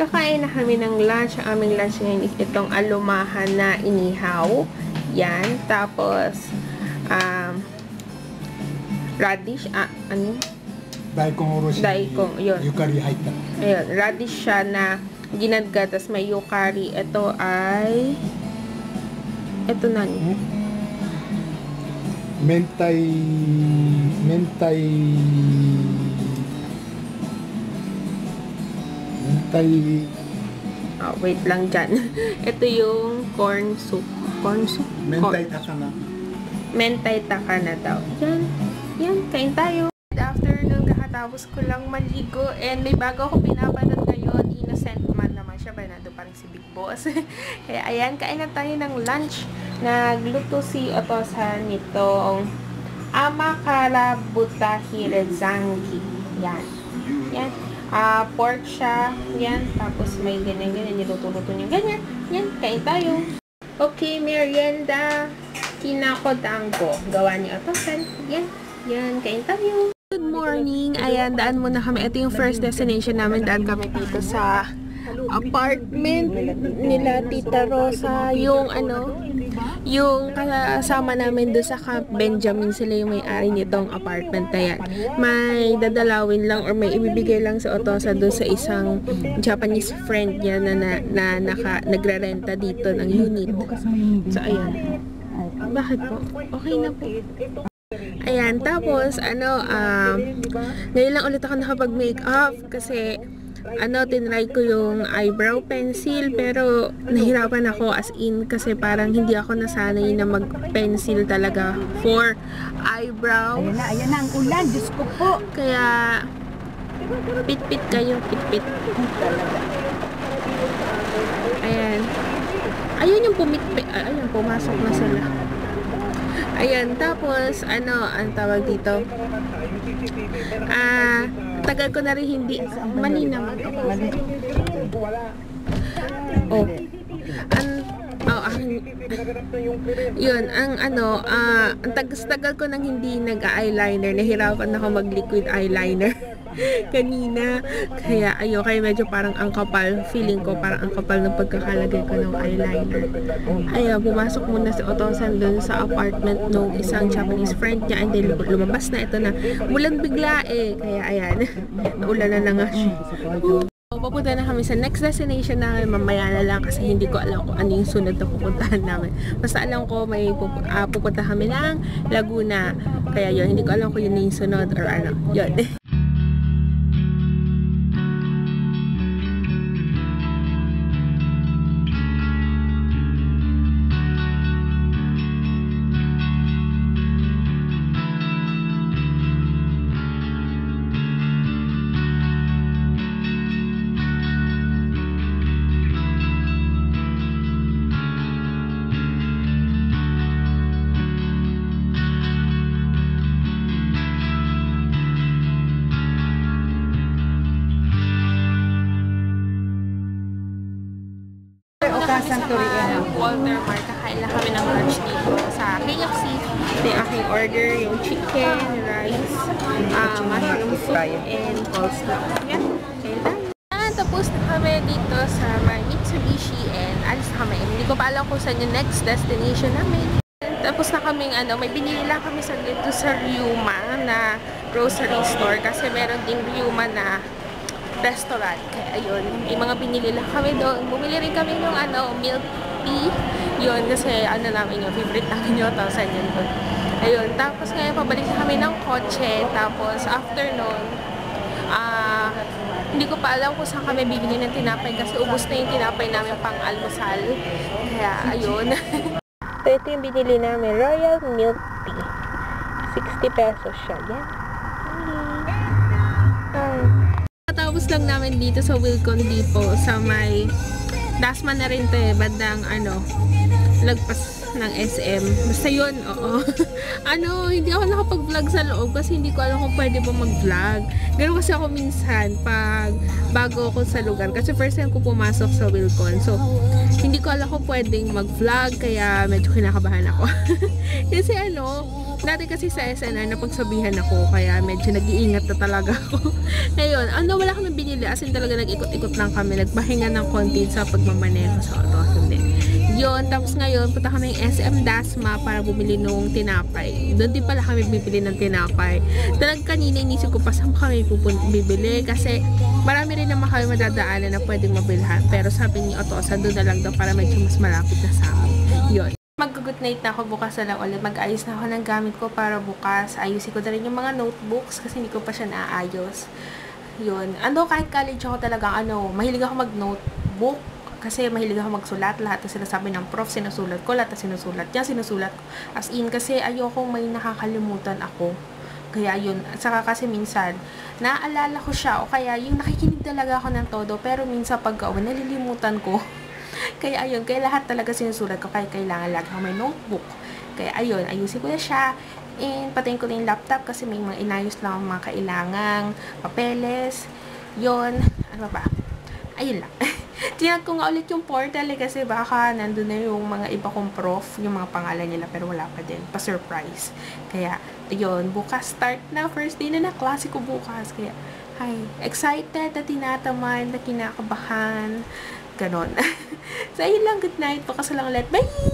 Kakain na kami ng lunch. Ang aming lunch ngayon is itong alumahan na inihaw. Yan. Tapos, radish. Ano? Daikon oroshi. Daikon. Yun. Yukari haita. Ayun. Radish siya na ginadgad. Tapos may yukari. Ito ay... Ito na. Mentay... Oh, wait lang dyan. Ito yung corn soup. Corn soup? Mentay takana. Mentay takana daw. Yan. Yan. Kain tayo. Good afternoon. Kakatapos ko lang maligo. And may bago ako pinapanood ngayon. Innocent man naman siya. Banado pa rin si Big Boss. Kaya ayan. Kain na tayo ng lunch. Nagluto si Otosan nitong Amakara Butahi Rezangi. Yan. Yan. Pork siya. Yan. Tapos may ganyan-ganyan. Niluto-luto niya. Ganyan. Yan. Kain tayo. Okay, merienda. Kinakodango. Gawa ni Otosan. Yan. Yan. Kain tayo. Good morning. Ayan. Daan muna kami. Ito yung first destination namin. Daan kami dito sa apartment nila Tita Rosa. Yung yung kasama namin doon sa Camp Benjamin, sila yung may-ari nitong apartment na yan. May dadalawin lang or may ibibigay lang sa Otosa doon sa isang Japanese friend niya na nagrarenta dito ng unit. So, ayan. Bakit po? Okay na po. Ayan, tapos, ngayon lang ulit ako nakapag-makeup kasi tinry ko yung eyebrow pencil pero nahirapan ako as in kasi parang hindi ako nasanay na mag-pencil talaga for eyebrows. Ayan na ang ulan, Diyos ko po. Kaya, pit-pit kayo, pit-pit. Ayan. Ayun yung ayun, pumasok na sila. Ayan, tapos, ang tawag dito? Tagal ko na rin hindi. Mali naman. Oh. Yun, ang tagal ko nang hindi nag-eyeliner. Nahirapan ako mag-liquid eyeliner kanina. Kaya medyo parang ang kapal. Feeling ko parang ang kapal ng pagkakalagay ko ng eyeliner. Ayun, pumasok muna si Otosan dun sa apartment ng isang Japanese friend niya. And then lumabas na ito na mulan bigla eh. Kaya ayan, naulan na nga siya. Papunta na kami sa next destination namin. Mamaya na lang kasi hindi ko alam kung ano yung sunod na pupuntahan namin. Basta alam ko may pupunta kami ng Laguna. Kaya yun, hindi ko alam kung yun yung sunod or ano. Yun. Walter Mar, kakain lang kami ng lunch dito sa KFC. Ito yung aking order, yung chicken, rice, mushroom soup, and coleslaw. Yan, kain tayo. Tapos na kami dito sa my Mitsubishi and alis na kami. Hindi ko pa alam kung saan yung next destination namin. Tapos na kaming may binili lang kami dito sa Ryuma na grocery store kasi meron ding Ryuma na restaurant. Kaya ayun, may mga binili lang kami doon. Bumili rin kami ng milk tea. Yun, kasi namin yung favorite namin yung Otosan yun doon. Ayun, tapos ngayon pabalik na kami ng kotse. Tapos after nun, hindi ko pa alam kung saan kami bibili ng tinapay kasi ubos na yung tinapay namin pang almusal. Kaya ayun. So ito yung binili namin, Royal Milk Tea. 60 pesos siya. Yan. Tapos lang namin dito sa Wilcon Depot sa may Dasma na rin to bandang lagpas ng SM. Basta yun, oo. Hindi ako nakapag-vlog sa loob kasi hindi ko alam kung pwede ba mag-vlog. Ganun kasi ako minsan pag bago ako sa lugar. Kasi first time ko pumasok sa Wilcon. So, hindi ko alam kung pwedeng mag-vlog kaya medyo kinakabahan ako. Kasi Dati kasi sa SNR napagsabihan ako, kaya medyo nag-iingat na talaga ako. Ngayon, wala kami binili, as in talaga nag-ikot-ikot lang kami, nagpahinga ng konti sa pagmamaneho sa auto. Hindi. Yun, tapos ngayon, punta kami ng SM Dasma para bumili nung tinapay. Doon din pala kami bibili ng tinapay. Talagang kanina inisip ko pa saan kami bibili kasi marami rin naman kami madadaanan na pwedeng mabilhan. Pero sabi ni Otosa, doon na lang daw para medyo mas malapit na sa amin. Yun. Mag-good night na ako, bukas na lang ulit. Mag-ayos na ako ng gamit ko para bukas. Ayusin ko na rin yung mga notebooks kasi hindi ko pa siya naaayos. Yun. Kahit college ako talaga, mahilig ako mag-notebook. Kasi mahilig ako magsulat, lahat na sinasabi ng prof, sinusulat ko, lahat na sinusulat niya, sinusulat ko. As in, kasi ayokong may nakakalimutan ako. Kaya yun, saka kasi minsan, naaalala ko siya, o kaya yung nakikinig talaga ako ng todo, pero minsan pag-uwi, nalilimutan ko. Kaya ayun, kaya lahat talaga sinusulat ko, kaya kailangan lagi ako may notebook. Kaya ayun, ayusin ko na siya. And patayin ko na yung laptop kasi may mga inayos lang ang mga kailangang papeles. Yun, ano ba? Ayun lang. Tinag ko nga ulit yung portal kasi baka nandun na yung mga iba kong prof, yung mga pangalan nila pero wala pa din, pa-surprise. Kaya, yun, bukas start na, first day na klase ko bukas. Kaya, excited na tinatamad, na kinakabahan, ganon. So, ayun lang, good night, bukas lang ulit, bye!